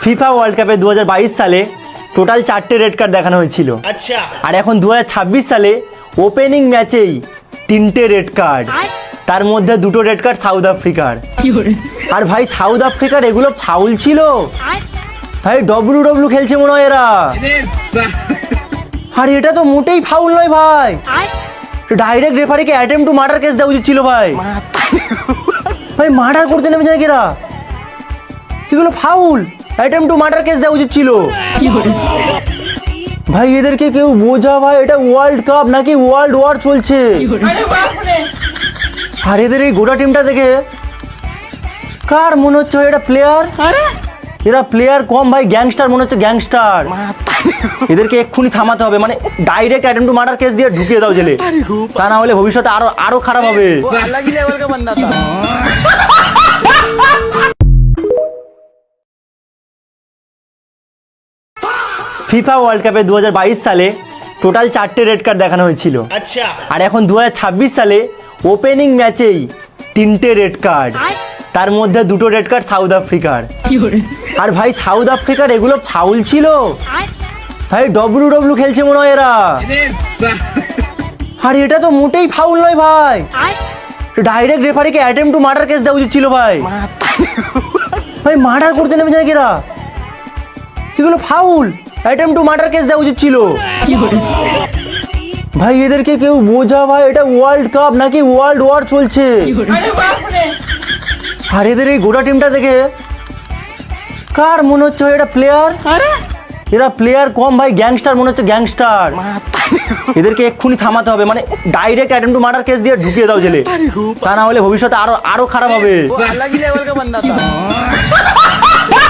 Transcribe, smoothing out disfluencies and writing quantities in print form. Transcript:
FIFA world কাপে 2022 সালে total 4টে red card দেখানো হয়েছিল। আচ্ছা। আর এখন 2026 সালে ওপেনিং ম্যাচেই 3টে রেড কার্ড, তার মধ্যে 2টো রেড কার্ড সাউথ আফ্রিকার। আর ভাই সাউথ আফ্রিকার এগুলো ফাউল ছিল ভাই, ডব্লিউ খেলছে মনে হয় এরা। আর এটা তো মোটেই ফাউল নয় ভাই, ডাইরেক্ট রেফারিকে অ্যাটেম্প টু মার্ডার কেস দেওয়া উচিত ছিল ভাই। ভাই মার্ডার করতে নেমেছে নাকি এরা, এগুলো foul, attempt to murder case দেওয়া উচিত ছিল ভাই। এদেরকে কেউ বোঝা ভাই, এটা ওয়ার্ল্ড কাপ নাকি ওয়ার্ল্ড ওয়ার চলছে। আর এদের এই গোটা টিমটা দেখে কার মনে হচ্ছে ভাই এটা প্লেয়ার? এরা প্লেয়ার কম ভাই, গ্যাংস্টার মনে হচ্ছে, গ্যাংস্টার। এদেরকে এক্ষুনি থামাতে হবে, মানে direct attempt to murder case দিয়ে ঢুকিয়ে দাও জেলে, তা না হলে ভবিষ্যতে আরো খারাপ হবে। ফিফা ওয়ার্ল্ড কাপে 2022 সালে টোটাল 4টে রেড কার্ড দেখানো হয়েছিল। আচ্ছা। আর এখন 2026 সালে ওপেনিং ম্যাচেই 3টে রেড কার্ড, তার মধ্যে 2টো রেড কার্ড সাউথ আফ্রিকার। আর ভাই সাউথ আফ্রিকার এগুলো ফাউল ছিল ভাই, ডব্লিউ খেলছে মনে হয় এরা। আর এটা তো মোটেই ফাউল নয় ভাই, ডাইরেক্ট রেফারিকে অ্যাটেম্প টু মার্ডার কেস দেওয়া উচিত ছিল ভাই। ভাই মার্ডার করতে নেমেছে নাকি এরা, এগুলো foul, attempt to murder case দেওয়া উচিত ছিল ভাই। এদেরকে কেউ বোঝা ভাই, এটা ওয়ার্ল্ড কাপ নাকি ওয়ার্ল্ড ওয়ার চলছে। আর এদের এই গোটা টিমটা দেখে কার মনে হচ্ছে ভাই এটা প্লেয়ার? এরা প্লেয়ার কম ভাই, গ্যাংস্টার মনে হচ্ছে, গ্যাংস্টার। এদেরকে এক্ষুনি থামাতে হবে, মানে direct attempt to murder case দিয়ে ঢুকিয়ে দাও জেলে, তা না হলে ভবিষ্যতে আরো খারাপ হবে।